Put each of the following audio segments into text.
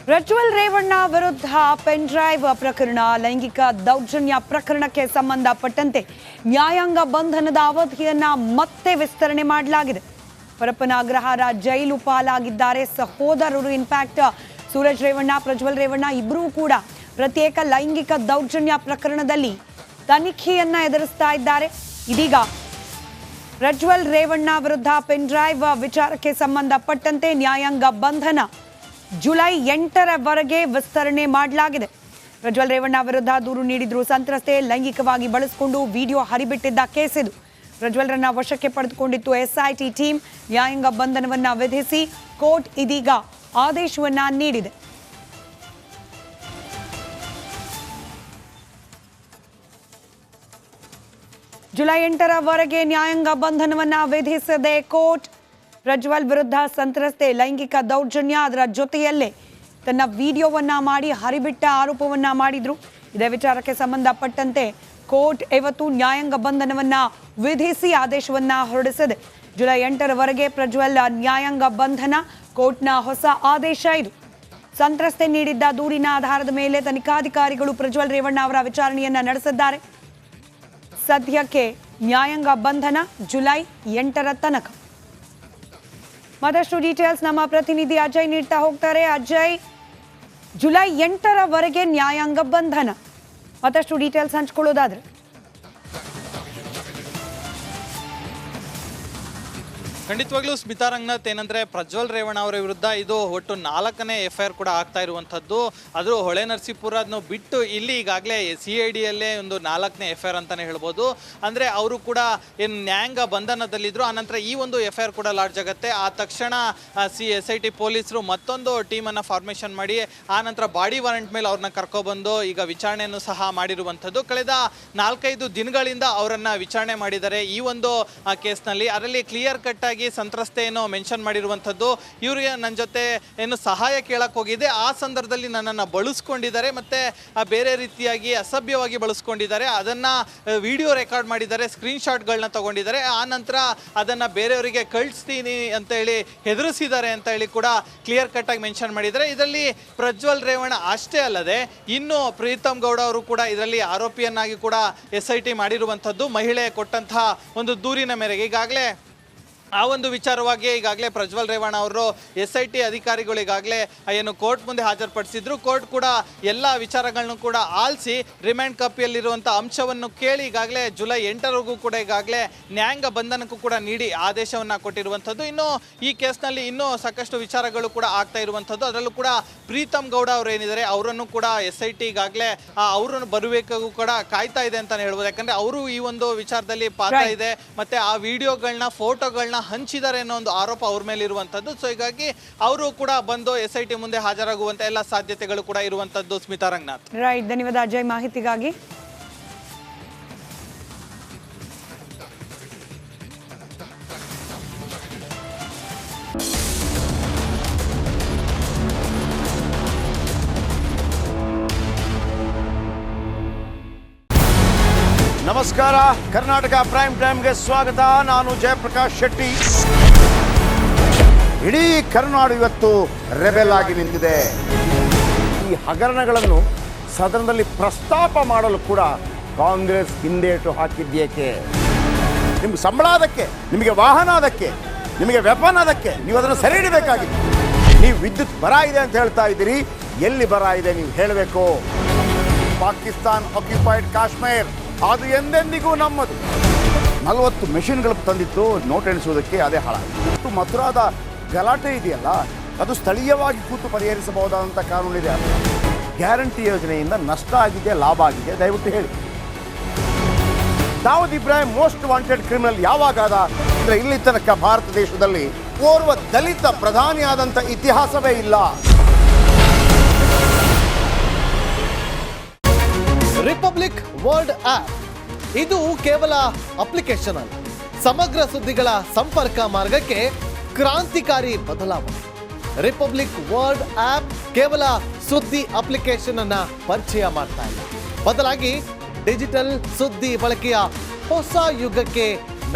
ಪ್ರಜ್ವಲ್ ರೇವಣ್ಣ ವಿರುದ್ಧ pen drive ಪ್ರಕರಣ, ಲೈಂಗಿಕ ದೌರ್ಜನ್ಯ ಪ್ರಕರಣಕ್ಕೆ ಸಂಬಂಧಪಟ್ಟಂತೆ ನ್ಯಾಯಾಂಗ ಬಂಧನದ ಅವಧಿಯನ್ನ ಮತ್ತೆ ವಿಸ್ತರಣೆ ಮಾಡಲಾಗಿದೆ. ಪರಪ್ಪನ ಅಗ್ರಹಾರ ಜೈಲು ಪಾಲಾಗಿದ್ದಾರೆ ಸಹೋದರರು. ಇನ್ಫ್ಯಾಕ್ಟ್ ಸೂರಜ್ ರೇವಣ್ಣ, ಪ್ರಜ್ವಲ್ ರೇವಣ್ಣ ಇಬ್ಬರೂ ಕೂಡ ಪ್ರತ್ಯೇಕ ಲೈಂಗಿಕ ದೌರ್ಜನ್ಯ ಪ್ರಕರಣದಲ್ಲಿ ತನಿಖೆಯನ್ನ ಎದುರಿಸ್ತಾ ಇದ್ದಾರೆ. ಇದೀಗ ಪ್ರಜ್ವಲ್ ರೇವಣ್ಣ ವಿರುದ್ಧ ಪೆನ್ ಡ್ರೈವ್ ವಿಚಾರಕ್ಕೆ ಸಂಬಂಧಪಟ್ಟಂತೆ ನ್ಯಾಯಾಂಗ ಬಂಧನ ಜುಲೈ 8ರವರೆಗೆ ವಿಸ್ತರಣೆ ಮಾಡಲಾಗಿದೆ. ಪ್ರಜ್ವಲ್ ರೇವಣ್ಣ ವಿರುದ್ಧ ದೂರು ನೀಡಿದ್ರು ಸಂತ್ರಸ್ತೆ. ಲೈಂಗಿಕವಾಗಿ ಬಳಸಿಕೊಂಡು ವಿಡಿಯೋ ಹರಿಬಿಟ್ಟಿದ್ದ ಕೇಸ್ ಇದು. ಪ್ರಜ್ವಲ್ರನ್ನ ವಶಕ್ಕೆ ಪಡೆದುಕೊಂಡಿತ್ತು ಎಸ್ಐಟಿ ಟೀಮ್. ನ್ಯಾಯಾಂಗ ಬಂಧನವನ್ನ ವಿಧಿಸಿ ಕೋರ್ಟ್ ಇದೀಗ ಆದೇಶವನ್ನ ನೀಡಿದೆ. ಜುಲೈ 8ರವರೆಗೆ ನ್ಯಾಯಾಂಗ ಬಂಧನವನ್ನ ವಿಧಿಸಿದೆ ಕೋರ್ಟ್. ಪ್ರಜ್ವಲ್ ವಿರುದ್ಧ ಸಂತ್ರಸ್ತೆ ಲೈಂಗಿಕ ದೌರ್ಜನ್ಯ, ಅದರ ಜೊತೆಯಲ್ಲೇ ತನ್ನ ವಿಡಿಯೋವನ್ನ ಮಾಡಿ ಹರಿಬಿಟ್ಟ ಆರೋಪವನ್ನ ಮಾಡಿದ್ರು. ಇದೇ ವಿಚಾರಕ್ಕೆ ಸಂಬಂಧಪಟ್ಟಂತೆ ಕೋರ್ಟ್ ಇವತ್ತು ನ್ಯಾಯಾಂಗ ಬಂಧನವನ್ನ ವಿಧಿಸಿ ಆದೇಶವನ್ನ ಹೊರಡಿಸಿದೆ. ಜುಲೈ 8ರವರೆಗೆ ಪ್ರಜ್ವಲ್ ನ್ಯಾಯಾಂಗ ಬಂಧನ, ಕೋರ್ಟ್ನ ಹೊಸ ಆದೇಶ ಇದು. ಸಂತ್ರಸ್ತೆ ನೀಡಿದ್ದ ದೂರಿನ ಆಧಾರದ ಮೇಲೆ ತನಿಖಾಧಿಕಾರಿಗಳು ಪ್ರಜ್ವಲ್ ರೇವಣ್ಣ ಅವರ ವಿಚಾರಣೆಯನ್ನ ನಡೆಸಿದ್ದಾರೆ. ಸದ್ಯಕ್ಕೆ ನ್ಯಾಯಾಂಗ ಬಂಧನ ಜುಲೈ 8ರ ತನಕ. ಮತ್ತಷ್ಟು ಡೀಟೇಲ್ಸ್ ನಮ್ಮ ಪ್ರತಿನಿಧಿ ಅಜಯ್ ನೀಡ್ತಾ ಹೋಗ್ತಾರೆ. ಅಜಯ್, ಜುಲೈ 8ರವರೆಗೆ ನ್ಯಾಯಾಂಗ ಬಂಧನ, ಮತ್ತಷ್ಟು ಡೀಟೇಲ್ಸ್ ಹಂಚ್ಕೊಳ್ಳೋದಾದ್ರೆ. ಖಂಡಿತವಾಗ್ಲೂ ಸ್ಮಿತಾ ರಂಗನಾಥ್, ಏನಂದ್ರೆ ಪ್ರಜ್ವಲ್ ರೇವಣ್ಣ ಅವರ ವಿರುದ್ಧ ಇದು ಒಟ್ಟು 4ನೇ FIR ಕೂಡ ಆಗ್ತಾ ಇರುವಂಥದ್ದು. ಅದು ಹೊಳೆ ನರಸೀಪುರನ್ನು ಬಿಟ್ಟು ಇಲ್ಲಿ ಈಗಾಗಲೇ CID ಯಲ್ಲೇ ಒಂದು 4ನೇ FIR ಅಂತಾನೆ ಹೇಳ್ಬೋದು. ಅಂದ್ರೆ ಅವರು ಕೂಡ ಏನು ನ್ಯಾಯಾಂಗ ಬಂಧನದಲ್ಲಿದ್ರು. ಆನಂತರ ಈ ಒಂದು FIR ಕೂಡ ಲಾಡ್ಜ್ ಆಗುತ್ತೆ. ಆ ತಕ್ಷಣ SIT ಪೊಲೀಸರು ಮತ್ತೊಂದು ಟೀಮನ್ನು ಫಾರ್ಮೇಷನ್ ಮಾಡಿ ಆನಂತರ ಬಾಡಿ ವಾರೆಂಟ್ ಮೇಲೆ ಅವ್ರನ್ನ ಕರ್ಕೊಬಂದು ಈಗ ವಿಚಾರಣೆಯನ್ನು ಸಹ ಮಾಡಿರುವಂಥದ್ದು. ಕಳೆದ 4-5 ದಿನಗಳಿಂದ ಅವರನ್ನ ವಿಚಾರಣೆ ಮಾಡಿದ್ದಾರೆ ಈ ಒಂದು ಕೇಸ್ನಲ್ಲಿ. ಅದರಲ್ಲಿ ಕ್ಲಿಯರ್ ಕಟ್ ಆಗಿ ಸಂತ್ರಸ್ತೆಯನ್ನು ಮೆನ್ಷನ್ ಮಾಡಿರುವಂಥದ್ದು. ಇವರಿಗೆ ನನ್ನ ಜೊತೆ ಏನು ಸಹಾಯ ಕೇಳಕ್ ಹೋಗಿದೆ, ಆ ಸಂದರ್ಭದಲ್ಲಿ ನನ್ನನ್ನು ಬಳಸ್ಕೊಂಡಿದ್ದಾರೆ, ಮತ್ತೆ ಬೇರೆ ರೀತಿಯಾಗಿ ಅಸಭ್ಯವಾಗಿ ಬಳಸ್ಕೊಂಡಿದ್ದಾರೆ. ಅದನ್ನ ವಿಡಿಯೋ ರೆಕಾರ್ಡ್ ಮಾಡಿದ್ದಾರೆ, ಸ್ಕ್ರೀನ್ ಶಾಟ್ಗಳನ್ನ ತಗೊಂಡಿದ್ದಾರೆ. ಆ ನಂತರ ಅದನ್ನ ಬೇರೆಯವರಿಗೆ ಕಳಿಸ್ತೀನಿ ಅಂತ ಹೇಳಿ ಹೆದರಿಸಿದ್ದಾರೆ ಅಂತ ಹೇಳಿ ಕೂಡ ಕ್ಲಿಯರ್ ಕಟ್ ಆಗಿ ಮೆನ್ಷನ್ ಮಾಡಿದ್ದಾರೆ. ಇದರಲ್ಲಿ ಪ್ರಜ್ವಲ್ ರೇವಣ್ಣ ಅಷ್ಟೇ ಅಲ್ಲದೆ ಇನ್ನು ಪ್ರೀತಮ್ ಗೌಡ ಅವರು ಕೂಡ ಇದರಲ್ಲಿ ಆರೋಪಿಯನ್ನಾಗಿ ಕೂಡ SIT ಮಾಡಿರುವಂಥದ್ದು. ಮಹಿಳೆ ಕೊಟ್ಟಂತಹ ಒಂದು ದೂರಿನ ಮೇರೆಗೆ ಈಗಾಗಲೇ ಆ ಒಂದು ವಿಚಾರವಾಗಿ ಈಗಾಗಲೇ ಪ್ರಜ್ವಲ್ ರೇವಣ್ಣ ಅವರು SIT ಅಧಿಕಾರಿಗಳು ಈಗಾಗಲೇ ಏನು ಕೋರ್ಟ್ ಮುಂದೆ ಹಾಜರುಪಡಿಸಿದ್ರು. ಕೋರ್ಟ್ ಕೂಡ ಎಲ್ಲ ವಿಚಾರಗಳನ್ನು ಕೂಡ ಆಲಿಸಿ ರಿಮ್ಯಾಂಡ್ ಕಾಪಿಯಲ್ಲಿರುವಂಥ ಅಂಶವನ್ನು ಕೇಳಿ ಈಗಾಗಲೇ ಜುಲೈ 8ರವರೆಗೂ ಕೂಡ ಈಗಾಗಲೇ ನ್ಯಾಯಾಂಗ ಬಂಧನಕ್ಕೂ ಕೂಡ ನೀಡಿ ಆದೇಶವನ್ನು ಕೊಟ್ಟಿರುವಂಥದ್ದು. ಇನ್ನು ಈ ಕೇಸ್ನಲ್ಲಿ ಇನ್ನೂ ಸಾಕಷ್ಟು ವಿಚಾರಗಳು ಕೂಡ ಆಗ್ತಾ ಇರುವಂಥದ್ದು. ಅದರಲ್ಲೂ ಕೂಡ ಪ್ರೀತಮ್ ಗೌಡ ಅವರು ಏನಿದ್ದಾರೆ ಅವರನ್ನು ಕೂಡ SIT ಈಗಾಗಲೇ ಅವರನ್ನು ಬರಬೇಕಾಗೂ ಕೂಡ ಕಾಯ್ತಾ ಇದೆ ಅಂತಾನೆ ಹೇಳ್ಬೋದು. ಯಾಕಂದ್ರೆ ಅವರು ಈ ಒಂದು ವಿಚಾರದಲ್ಲಿ ಪಾತ್ರ ಇದೆ, ಮತ್ತೆ ಆ ವಿಡಿಯೋಗಳನ್ನ ಫೋಟೋಗಳನ್ನ ಹಂಚಿದ್ದಾರೆ ಅನ್ನೋ ಒಂದು ಆರೋಪ ಅವ್ರ ಮೇಲೆ ಇರುವಂತದ್ದು. ಸೊ ಹೀಗಾಗಿ ಅವರು ಕೂಡ ಬಂದು SIT ಮುಂದೆ ಹಾಜರಾಗುವಂತ ಎಲ್ಲ ಸಾಧ್ಯತೆಗಳು ಕೂಡ ಇರುವಂತದ್ದು. ಸ್ಮಿತಾ ರಂಗನಾಥ್. ರೈಟ್, ಧನ್ಯವಾದ ಅಜಯ್ ಮಾಹಿತಿಗಾಗಿ. ನಮಸ್ಕಾರ, ಕರ್ನಾಟಕ ಪ್ರೈಮ್ ಟೈಮ್ಗೆ ಸ್ವಾಗತ. ನಾನು ಜಯಪ್ರಕಾಶ್ ಶೆಟ್ಟಿ. ಇಡೀ ಕರ್ನಾಡು ಇವತ್ತು ರೆಬೆಲ್ ಆಗಿ ನಿಂತಿದೆ. ಈ ಹಗರಣಗಳನ್ನು ಸದನದಲ್ಲಿ ಪ್ರಸ್ತಾಪ ಮಾಡಲು ಕೂಡ ಕಾಂಗ್ರೆಸ್ ಹಿಂದೇಟು ಹಾಕಿದ್ದೇಕೆ? ನಿಮ್ಗೆ ಸಂಬಳ ಅದಕ್ಕೆ, ನಿಮಗೆ ವಾಹನ ಅದಕ್ಕೆ, ನಿಮಗೆ ವೆಪನ್ ಅದಕ್ಕೆ, ನೀವು ಅದನ್ನು ಸೆರೆ ಹಿಡಿಬೇಕಾಗಿತ್ತು. ನೀವು ವಿದ್ಯುತ್ ಬರ ಇದೆ ಅಂತ ಹೇಳ್ತಾ ಇದ್ದೀರಿ, ಎಲ್ಲಿ ಬರ ಇದೆ ನೀವು ಹೇಳಬೇಕು. ಪಾಕಿಸ್ತಾನ್ ಆಕ್ಯುಪೈಡ್ ಕಾಶ್ಮೀರ್ ಅದು ಎಂದೆಂದಿಗೂ ನಮ್ಮದು. 40 ಮೆಷಿನ್ಗಳು ತಂದಿತ್ತು ನೋಟ್ ಎಣಿಸುವುದಕ್ಕೆ, ಅದೇ ಹಾಳಾಯಿತು. ಮಥುರಾದ ಗಲಾಟೆ ಇದೆಯಲ್ಲ, ಅದು ಸ್ಥಳೀಯವಾಗಿ ಕೂತು ಪರಿಹರಿಸಬಹುದಾದಂಥ ಕಾನೂನಿದೆ. ಗ್ಯಾರಂಟಿ ಯೋಜನೆಯಿಂದ ನಷ್ಟ ಆಗಿದೆ, ಲಾಭ ಆಗಿದೆ, ದಯವಿಟ್ಟು ಹೇಳಿ. Dawood Ibrahim most wanted criminal ಯಾವಾಗಾದ ಅಂದರೆ ಇಲ್ಲಿ ತನಕ ಭಾರತ ದೇಶದಲ್ಲಿ ಓರ್ವ ದಲಿತ ಪ್ರಧಾನಿ ಆದಂಥ ಇತಿಹಾಸವೇ ಇಲ್ಲ. ರಿಪಬ್ಲಿಕ್ ವರ್ಲ್ಡ್ ಆಪ್ ಇದು ಕೇವಲ ಅಪ್ಲಿಕೇಶನ್ ಅಲ್ಲ, ಸಮಗ್ರ ಸುದ್ದಿಗಳ ಸಂಪರ್ಕ ಮಾರ್ಗಕ್ಕೆ ಕ್ರಾಂತಿಕಾರಿ ಬದಲಾವಣೆ. ರಿಪಬ್ಲಿಕ್ ವರ್ಲ್ಡ್ ಆಪ್ ಕೇವಲ ಸುದ್ದಿ ಅಪ್ಲಿಕೇಶನ್ ಅನ್ನ ಪರಿಚಯ ಮಾಡ್ತಾ ಇಲ್ಲ, ಬದಲಾಗಿ ಡಿಜಿಟಲ್ ಸುದ್ದಿ ಬಳಕೆಯ ಹೊಸ ಯುಗಕ್ಕೆ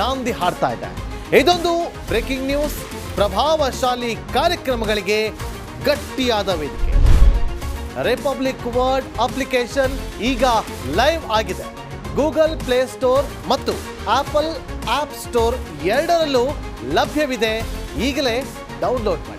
ನಾಂದಿ ಹಾಡ್ತಾ ಇದೆ. ಇದೊಂದು ಬ್ರೇಕಿಂಗ್ ನ್ಯೂಸ್, ಪ್ರಭಾವಶಾಲಿ ಕಾರ್ಯಕ್ರಮಗಳಿಗೆ ಗಟ್ಟಿಯಾದ ವೇದಿಕೆ. ರಿಪಬ್ಲಿಕ್ ವರ್ಡ್ ಅಪ್ಲಿಕೇಶನ್ ಈಗ ಲೈವ್ ಆಗಿದೆ. ಗೂಗಲ್ ಪ್ಲೇಸ್ಟೋರ್ ಮತ್ತು ಆಪಲ್ ಆಪ್ ಸ್ಟೋರ್ ಎರಡರಲ್ಲೂ ಲಭ್ಯವಿದೆ. ಈಗಲೇ ಡೌನ್ಲೋಡ್ ಮಾಡಿ.